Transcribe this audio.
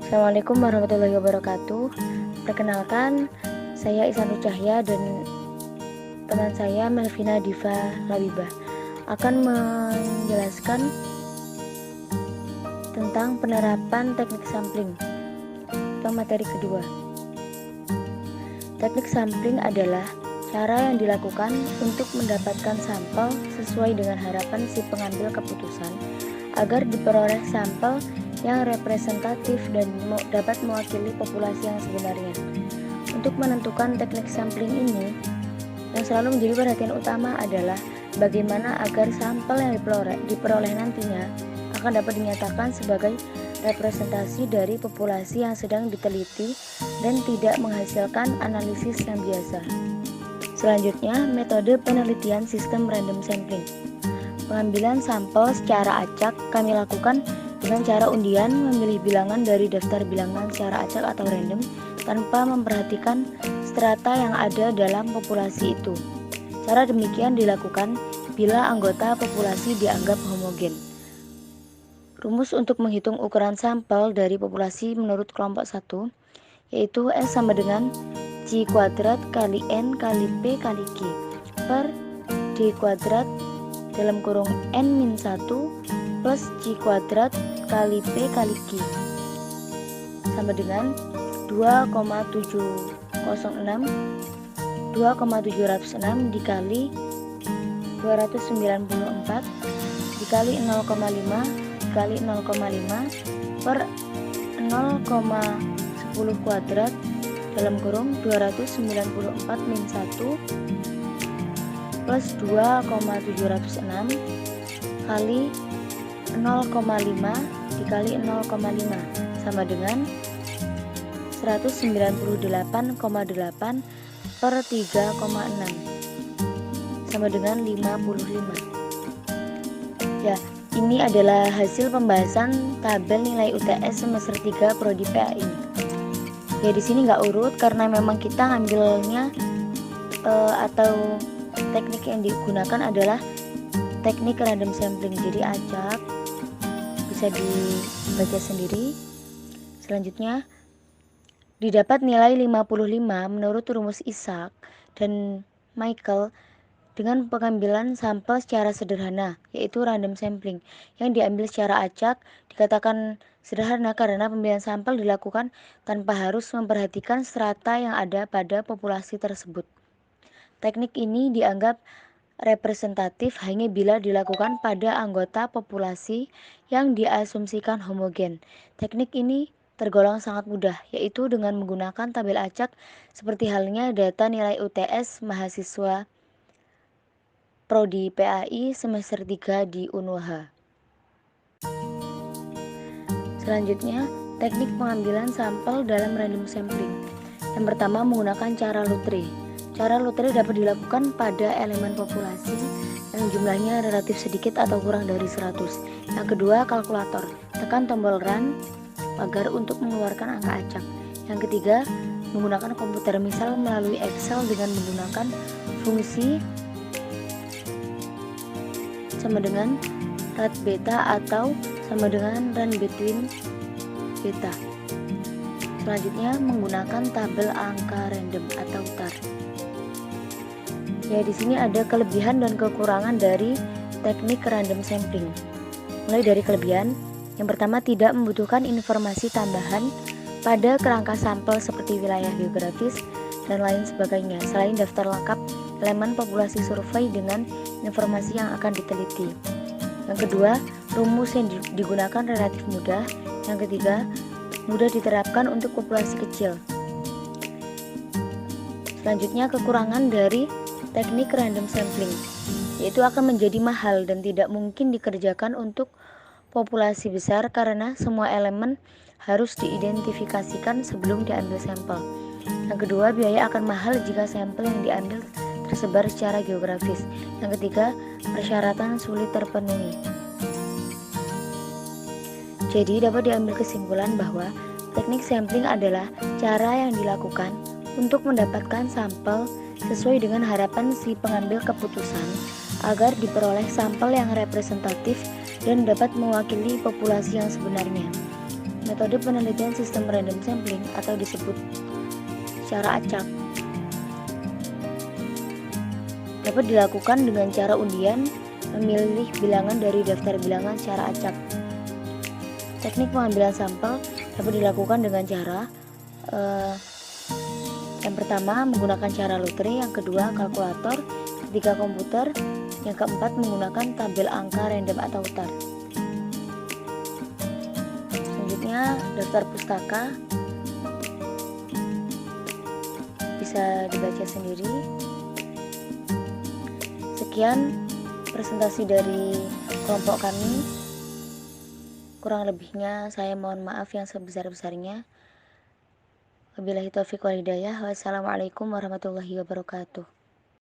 Assalamualaikum warahmatullahi wabarakatuh. Perkenalkan, saya Ihsanul Cahya dan teman saya Melvina Diva Labibah akan menjelaskan tentang penerapan teknik sampling atau materi kedua. Teknik sampling adalah cara yang dilakukan untuk mendapatkan sampel sesuai dengan harapan si pengambil keputusan agar diperoleh sampel yang representatif dan dapat mewakili populasi yang sebenarnya. Untuk menentukan teknik sampling ini, yang selalu menjadi perhatian utama adalah bagaimana agar sampel yang diperoleh nantinya akan dapat dinyatakan sebagai representasi dari populasi yang sedang diteliti dan tidak menghasilkan analisis yang biasa. Selanjutnya, metode penelitian sistem random sampling. Pengambilan sampel secara acak kami lakukan dengan cara undian memilih bilangan dari daftar bilangan secara acak atau random tanpa memperhatikan strata yang ada dalam populasi itu. Cara demikian dilakukan bila anggota populasi dianggap homogen. Rumus untuk menghitung ukuran sampel dari populasi menurut kelompok 1 yaitu S sama dengan C kuadrat kali N kali P kali Q per D kuadrat dalam kurung N-1 plus C kuadrat kali P kali Q sama dengan 2,706 dikali 294 dikali 0,5 dikali 0,5 per 0,10 kuadrat dalam kurung 294 min 1 plus 2,706 kali 0,5 dikali 0,5 sama dengan 198,8 per 3,6 sama dengan 55. Ya, ini adalah hasil pembahasan tabel nilai UTS semester 3 prodi PAI. Ya, di sini nggak urut karena memang kita ngambilnya atau teknik yang digunakan adalah teknik random sampling, jadi acak, bisa dibaca sendiri. Selanjutnya, didapat nilai 55 menurut rumus Isaac dan Michael dengan pengambilan sampel secara sederhana, yaitu random sampling yang diambil secara acak. Dikatakan sederhana karena pemilihan sampel dilakukan tanpa harus memperhatikan strata yang ada pada populasi tersebut. Teknik ini dianggap representatif hanya bila dilakukan pada anggota populasi yang diasumsikan homogen. Teknik ini tergolong sangat mudah, yaitu dengan menggunakan tabel acak seperti halnya data nilai UTS mahasiswa prodi PAI semester 3 di UNWH. Selanjutnya, teknik pengambilan sampel dalam random sampling. Yang pertama, menggunakan cara lotre. Cara lotre dapat dilakukan pada elemen populasi yang jumlahnya relatif sedikit atau kurang dari 100. Yang kedua, kalkulator. Tekan tombol run pagar untuk mengeluarkan angka acak. Yang ketiga, menggunakan komputer, misal melalui Excel dengan menggunakan fungsi sama dengan rat beta atau sama dengan run between beta. Selanjutnya, menggunakan tabel angka random atau TAR. Ya, di sini ada kelebihan dan kekurangan dari teknik random sampling. Mulai dari kelebihan, yang pertama, tidak membutuhkan informasi tambahan pada kerangka sampel seperti wilayah geografis dan lain sebagainya, selain daftar lengkap elemen populasi survei dengan informasi yang akan diteliti. Yang kedua, rumus yang digunakan relatif mudah. Yang ketiga, mudah diterapkan untuk populasi kecil. Selanjutnya, kekurangan dari teknik random sampling, yaitu akan menjadi mahal dan tidak mungkin dikerjakan untuk populasi besar karena semua elemen harus diidentifikasikan sebelum diambil sampel. Yang kedua, biaya akan mahal jika sampel yang diambil tersebar secara geografis. Yang ketiga, persyaratan sulit terpenuhi. Jadi dapat diambil kesimpulan bahwa teknik sampling adalah cara yang dilakukan untuk mendapatkan sampel sesuai dengan harapan si pengambil keputusan agar diperoleh sampel yang representatif dan dapat mewakili populasi yang sebenarnya. Metode penelitian sistem random sampling atau disebut cara acak dapat dilakukan dengan cara undian memilih bilangan dari daftar bilangan secara acak. Teknik pengambilan sampel dapat dilakukan dengan cara yang pertama menggunakan cara lotre, yang kedua kalkulator, ketiga komputer, yang keempat menggunakan tabel angka random atau UTAR. Selanjutnya daftar pustaka bisa dibaca sendiri. Sekian presentasi dari kelompok kami. Kurang lebihnya saya mohon maaf yang sebesar-besarnya. Wabillahi taufiq wal hidayah. Wassalamualaikum warahmatullahi wabarakatuh.